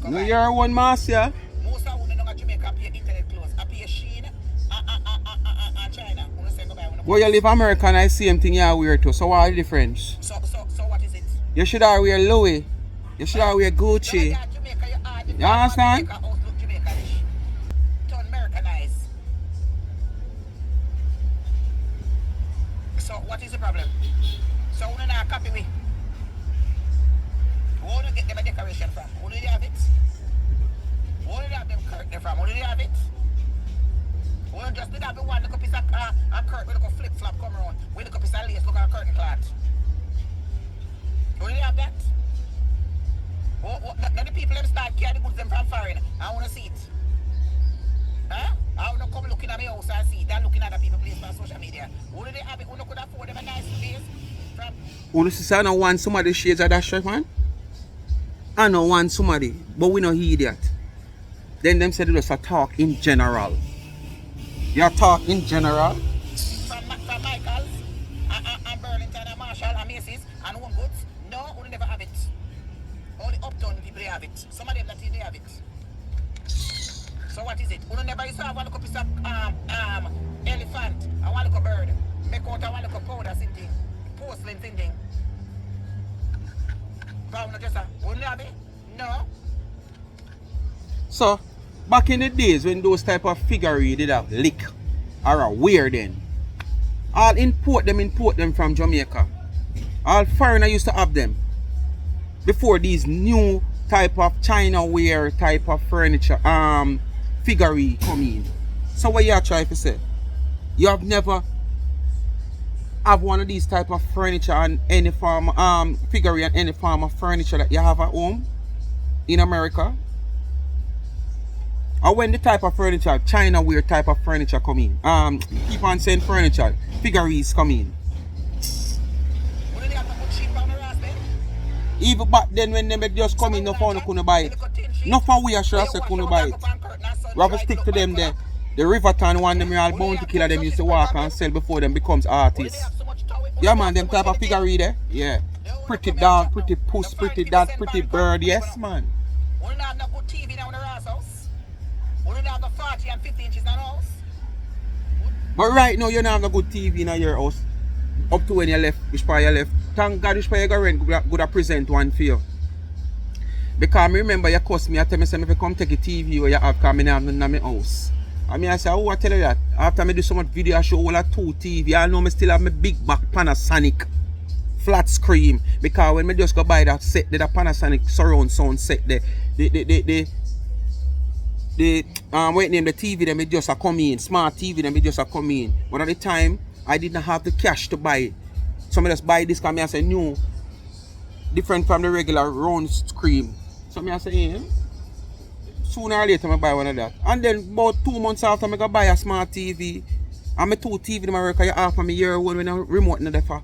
No, you're one, Marcia. Most of them in Jamaica pay internet close. I pay Shein and China. Well, you live America and I see him thing you wear too. So what are the difference? So what is it? You should have wear Louis. You should have wear Gucci. You understand? Turn Americanized. So what is the problem? So we not copy we. Where do you get them a decoration from? Where do you have it? Where do you have them curtain from? Where do you have it? Well, just did have the one look up piece of a curtain with a flip flop come around. With a piece of lace, look at a curtain cloth. Where do you have that? Now the people them start carrying the goods them from foreign. I want to see it. Huh? I want to come looking at my house and see it. Than looking at other people place on social media. Where do they have it? Who could afford them a nice place? From Who does say I don't want somebody shades of that shirt, man? I don't want somebody, but we don't hear that. Then them said it was a talk in general. You talk in general? From Michael's and Burlington and Marshall and Macy's and Home Goods. No, we never have it. Only uptown people they have it. Some of them that they have it. So what is it? We never used to have one little piece of elephant and one little bird. Make out one little powder thing. Porcelain thing. But we just we have it? No. So, back in the days when those type of figurines did have lick or a wear then, all import them from Jamaica. All foreigner used to have them. Before these new type of China wear type of furniture, figurine come in. So what you are trying to say? You have never have one of these type of furniture and any form figurine and any form of furniture that you have at home in America? Or when the type of furniture, China wear type of furniture come in? Keep on saying furniture, figurines come in. Even back then when they just come in, no phone couldn't buy it. No for we are sure I say couldn't buy it. We have to stick to them there. The Riverton one, them all Bounty Killer, them used to walk and sell before them becomes artists. Yeah man, them type of figurine there. Yeah. Pretty dog, pretty puss, pretty dog, pretty bird. Yes man. We don't have no good TV now in our house. We don't have no 40 and 50 inches in our house. But right now you don't have no good TV in your house. Up to when you left, which part you left. Thank God which part you go rent, good present one for you. Because I remember you cuss me, I tell me if you come take a TV or you have because I have none in my house. I mean I say, oh I tell you that. After I do so much video I show all the 2 TV, I know I still have my big back Panasonic flat screen. Because when I just go buy that set, the Panasonic surround sound set there, the TV them it just a come in, smart TV them it just a come in. But at the time I didn't have the cash to buy it. So I just buy this because I say new, different from the regular round screen. So I say, sooner or later I buy one of that. And then about 2 months after I go buy a smart TV. And my 2 TV in America, you half of my year old when I remote in the for.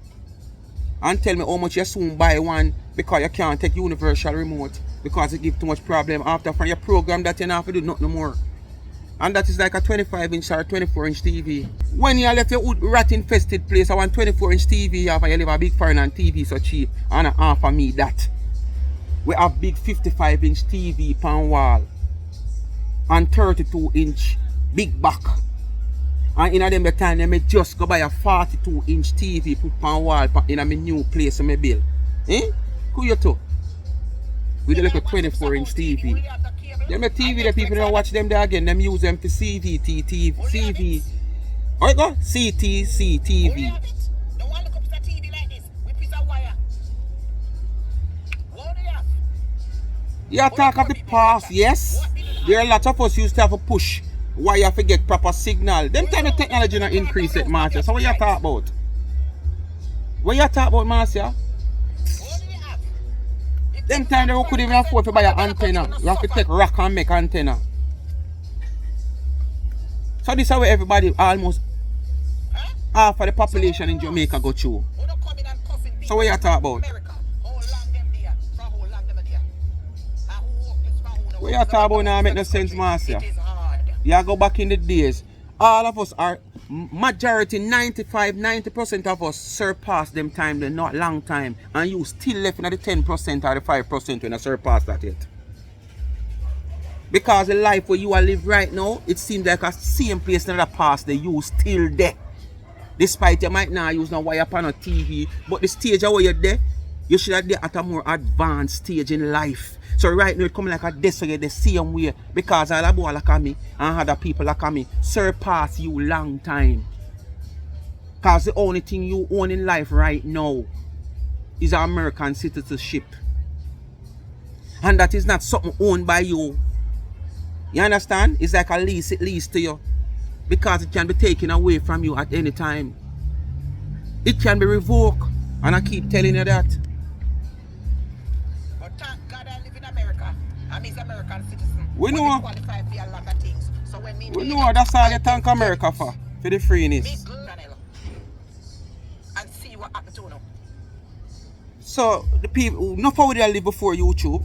And tell me how much you soon buy one because you can't take universal remote because it gives too much problem after from your program that you don't have to do nothing more. And that is like a 25-inch or 24-inch TV. When you left your rat-infested place, I want 24-inch TV you have and you live a big foreign and TV so cheap. And half of me that. We have big 55-inch TV pan wall. And 32-inch big back. And in them the time, I just go buy a 42-inch TV put pan wall in my new place in my bill. Eh? Who you to? with the little 24-inch TV. Them the TV that people don't watch them there again. Them use them for CVT TV. CV. Alright go? CTC TV. Don't want to look up at a TV like this with piece of wire. What do you have? You talk of the past, yes. There are a lot of us used to have a push wire to get proper signal. Them time the technology not increase it, Marcia. So what you talk about? What you talk about, Marcia? What do you have? Them time they couldn't even afford to buy an antenna. You have to take rock and make antenna. So this is how everybody, almost half of the population in Jamaica go through. So what you talk about? What you talk about now make no sense, Marcia. You go back in the days. All of us are, majority, 90% of us surpass them time, the not long time. And you still left in the 10% or the 5% when I surpass that yet. Because the life where you are live right now, it seems like a same place in the past, the you still there. Despite you might not use no wire pan or TV, but the stage where you're there, you should have there at a more advanced stage in life. So right now it coming like a this way, the same way. Because all the boy like me and other people like me surpass you long time. Because the only thing you own in life right now is American citizenship. And that is not something owned by you. You understand? It's like a lease, it leases to you. Because it can be taken away from you at any time. It can be revoked. And I keep telling you that. But thank God I live in America. I'm his American citizen. We know. Qualify for a lot of things. So when me We know that's all you thank America for the freeness. And see what happened to them. So the people, not how they live before YouTube.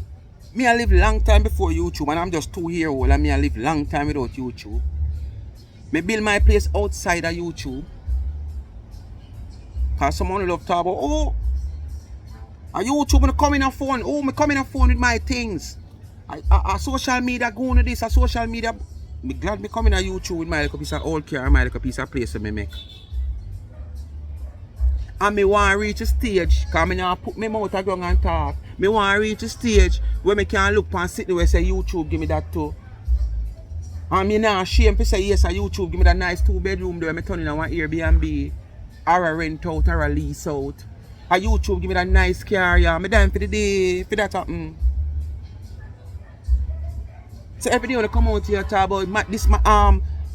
Me I live long time before YouTube and I'm just 2 years old and me I live long time without YouTube. Me build my place outside of YouTube. Cause someone love talk about, oh, a YouTube when I come in a phone, oh, me come in a phone with my things. A social media going to this, a social media. Me glad me come in a YouTube with my little piece of old car and my little piece of place that me make. And me want to reach a stage, because I now put my mouth around and talk. Me want to reach a stage where me can look and sit there and say, YouTube, give me that too. And me now ashamed to say, yes, a YouTube, give me that nice 2-bedroom there, me turn in a one Airbnb, or a rent out, or a lease out. A YouTube, give me that nice car, yeah. Me down for the day, for that happen. So every day when I come out here talk about this,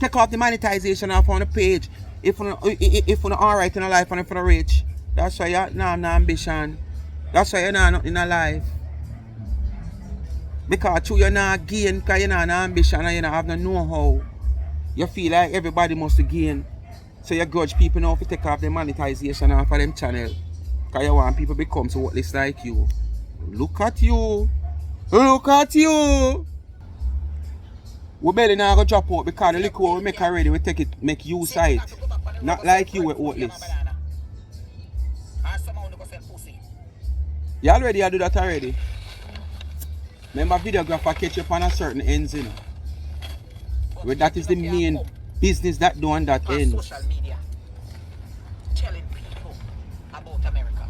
take off the monetization off on the page. If you're alright in a life and if you're rich, that's why you don't have no ambition. That's why you're not nothing in life. Because you're not gain, because you're not no ambition and you don't have no know-how. You feel like everybody must gain. So you grudge people now if you take off the monetization off of them channel. Because you want people to become so worthless like you. Look at you. Look at you. We barely not going to drop out because the liquor we make already, we take it, make use of it. Not like you with worthless. You already do that already. Remember videographer catch you on a certain ends, you know. Where that is the main business that do on that end. Social media telling people about America.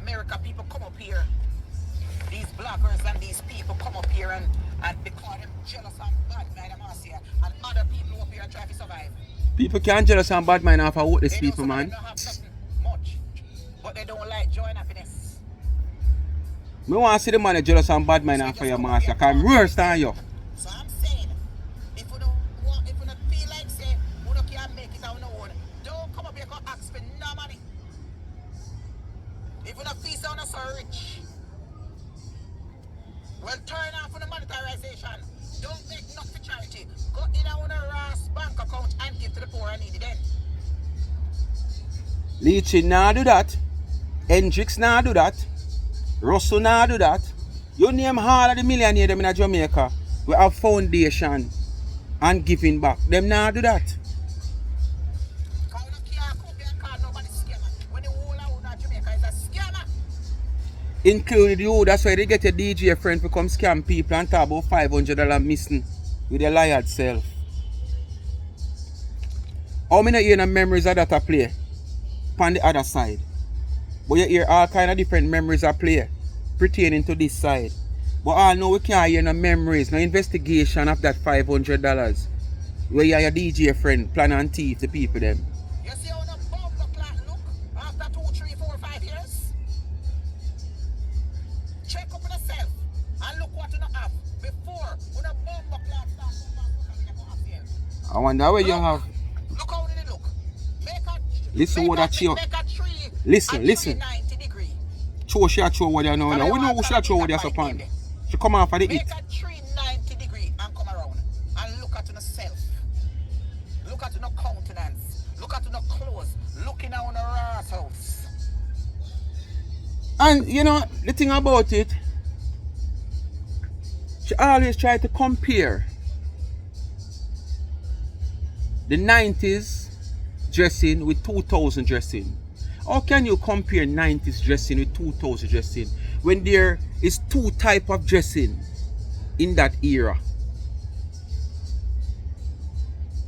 America people come up here. These bloggers and these people come up here and because them jealous and bad mind them us here. And other people up here and try to survive. People can't jealous and bad mind off of what these people, man. They don't have nothing much, but they don't like joy and happiness. Me want to see the man jealous and bad mind off of your master, because I'm worse than you. So I'm saying, if you don't feel like say, you can't make it on your own, don't come up here and ask for no money. If you don't feel so not so rich, well, turn off on the monetization. Don't make nothing for charity. Go in on a Ross bank account and give to the poor and needy then. Leachy now do that. Hendrix now do that. Russell now do that. You name all of the millionaires them in Jamaica. We have foundation and giving back. Them now do that. Including you, that's why they get a DJ friend to come scam people and talk about $500 missing with their liar self. How many hear the memories of that I play on the other side? But you hear all kind of different memories I play. pertaining to this side. But all know we can't hear no memories, no investigation of that $500. Where you are your DJ friend, plan and thief the people them. You see how the bumper clock look after 2, 3, 4, 5 years? Check up on yourself and look what you don't have before when a bumper clock starts to here. I wonder where you have. Look how they look. Listen what that she. Make a tree. Listen. 90 degree. Show she a show what you know. We know who she a show what you upon. She come off of the Make it. a tree 90 degree and come around and look at yourself. Look at your countenance. Look at your clothes. Looking on the ass house. And you know the thing about it, she always try to compare the 90s dressing with 2000 dressing. How can you compare 90s dressing with 2000 dressing when there is two type of dressing in that era?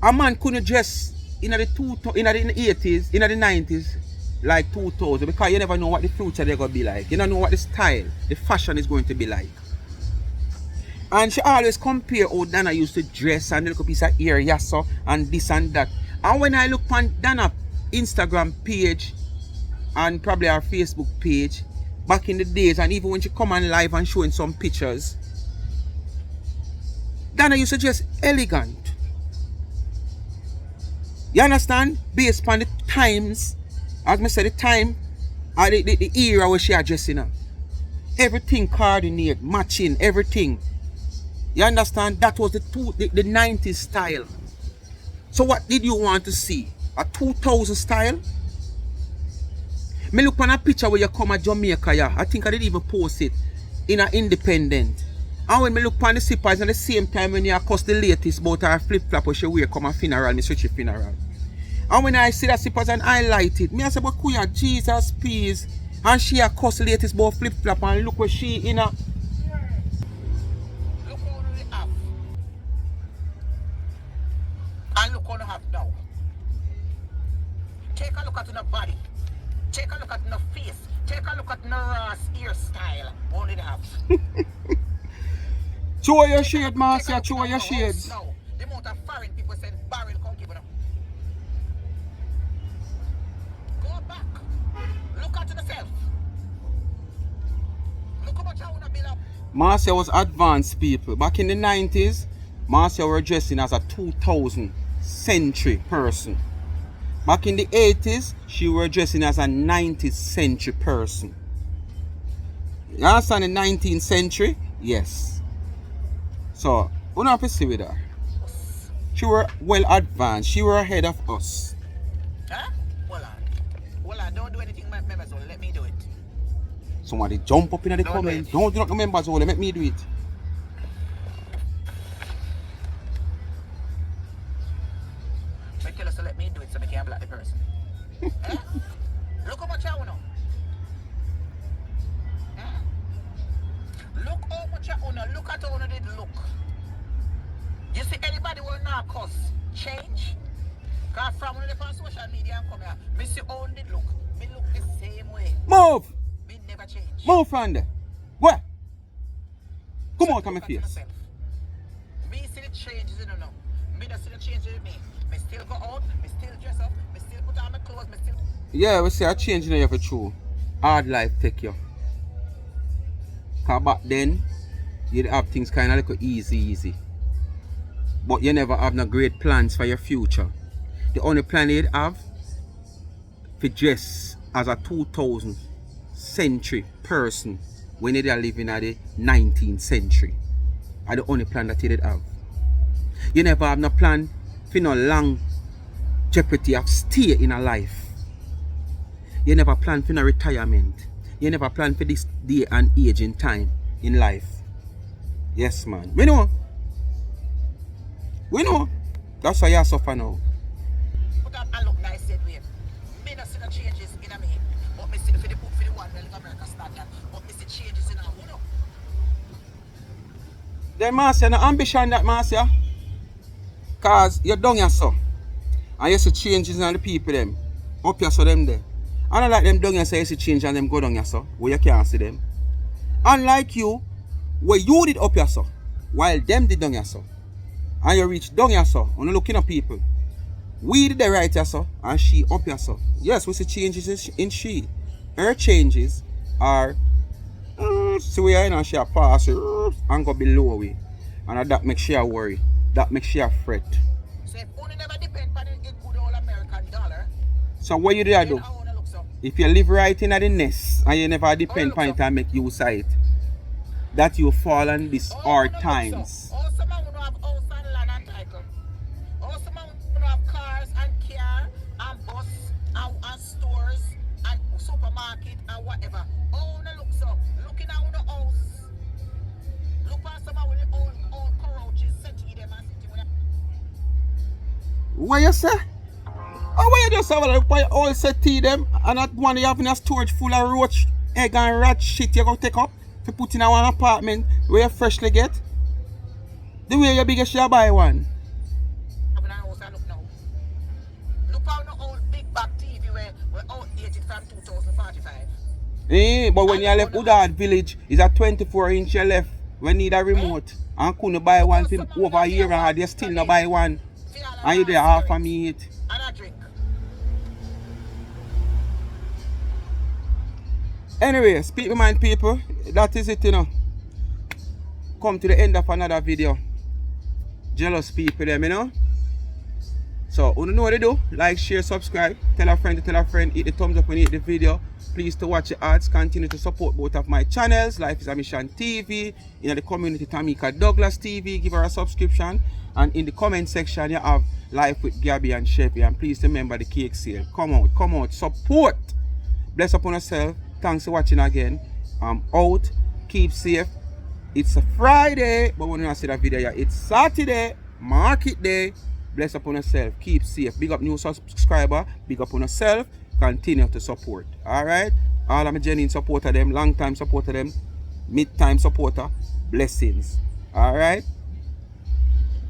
A man couldn't dress in the 80s, in the 90s like 2000 because you never know what the future they're going to be like. You don't know what the style, the fashion is going to be like. And she always compare how Dana used to dress and the little piece of hair, yasso, and this and that. And when I look on Dana Instagram page and probably our Facebook page back in the days, and even when she come on live and showing some pictures, Dana used to dress elegant. You understand? Based upon the times, as I said, the time or the era where she are dressing up. Everything coordinate, matching, everything. You understand? That was the 90s style. So what did you want to see? A 2000 style? Me look on a picture where you come at Jamaica, yeah. I think I didn't even post it in an independent. And when me look on the slippers at the same time when you cost the latest about her flip-flop where she wear come a funeral, me switch a funeral. And when I see that slippers and highlight it, me I say, but kuya, Jesus peace. And she a cost the latest about flip-flop and look where she in a. Look how they have. And look how they have now. Take a look at your body. Take a look at your face. Take a look at your Ross hairstyle. Only they have. Show your shade, Marcia. Show your shades. No, the amount of foreign people said barrel come give it up. Go back. Look at yourself. Look how much I want to build up. Marcia was advanced people. Back in the 90s, Marcia were dressing as a 2000 century person. Back in the 80s, she were dressing as a 19th century person. You understand the 19th century? Yes. So, we don't have to see with her. She were well advanced. She were ahead of us. Huh? Well, don't do anything members only. Let me do it. Somebody jump up in the comments. Don't do not members only. Let me do it. They tell us to let me do it so they can't block the person. Huh? Look how much I want to. Look how much I want to. Look at how they did look. You see anybody will not cause change? Because from when they on social media and come here, me see how they look. Me look the same way. Move! Me never change. Move from there. What? Come out of my face. Yourself. Me see the changes in now. Me don't see the changes in me. Me still go out, me still dress up, me still put on my clothes, me still... Yeah, we see a change in you for true. Hard life take you. Because back then, you'd have things kind of like easy. But you never have no great plans for your future. The only plan you'd have to dress as a 2000 century person when you're living at the 19th century. Are the only plan that you'd have. You never have no plan for no long jeopardy of stay in a life. You never plan for no retirement. You never plan for this day and age in time in life. Yes, man. We know. That's why you suffer now. Put up and look nice that way. Me not see the changes in me. But me see for the one where America standard. But me see changes in you know. Then Marcia, no ambition that Marcia. Cause you're down here so. And you see changes in the people them. Up here so them there. I don't like them down here so you see change and them go down here so. Where you can't see them. Unlike you, where you did up here, so, while them did down here, so. And you reach down here, so, on looking at people. We did the right here, so, and she up here, so. Yes, we see changes in she. Her changes are, see where you know, she a pass and go below we. And that makes she a worry. That makes she a fret. So if only never depend on the good old American dollar. So what you do? Then I wanna look so. If you live right in the nest and you never depend on it and make use of it, that you fall on these hard times. Also, man who have house and land and title. Also, man who have cars and car and bus and stores and supermarket and whatever. Oh, no look so. Looking at the house. Look at someone with the old cockroaches setting them and sitting with them. What you say? Oh, why you just have like why all set to them and not one you have in a storage full of roach, egg and rat shit you go take up to put in a one apartment where you freshly get? The way you biggest you buy one. I'm in a house and look now. Look how the old big back TV were outdated from 2045. But when you left Udard village, it's a 24-inch you left. We need a remote. And couldn't buy one for over a year and they still not buy one. And you there half a meat. And a drink. Anyway, speak my mind people. That is it, you know. Come to the end of another video. Jealous people them, you know. So, you know what to do. Like, share, subscribe. Tell a friend to tell a friend. Hit the thumbs up when you hit the video. Please to watch the ads. Continue to support both of my channels. Life is a Mission TV. In the community, Tamika Douglas TV. Give her a subscription. And in the comment section, you have Life with Gabby and Chevy. And please remember the cake sale. Come out. Support. Bless upon yourself. Thanks for watching again. I'm out. Keep safe. It's a Friday. But when you see that video, it's Saturday. Market day. Bless upon yourself. Keep safe. Big up new subscriber. Big up on yourself. Continue to support. Alright? All of my genuine supporter them. Long time supporter them. Mid time supporter. Blessings. Alright?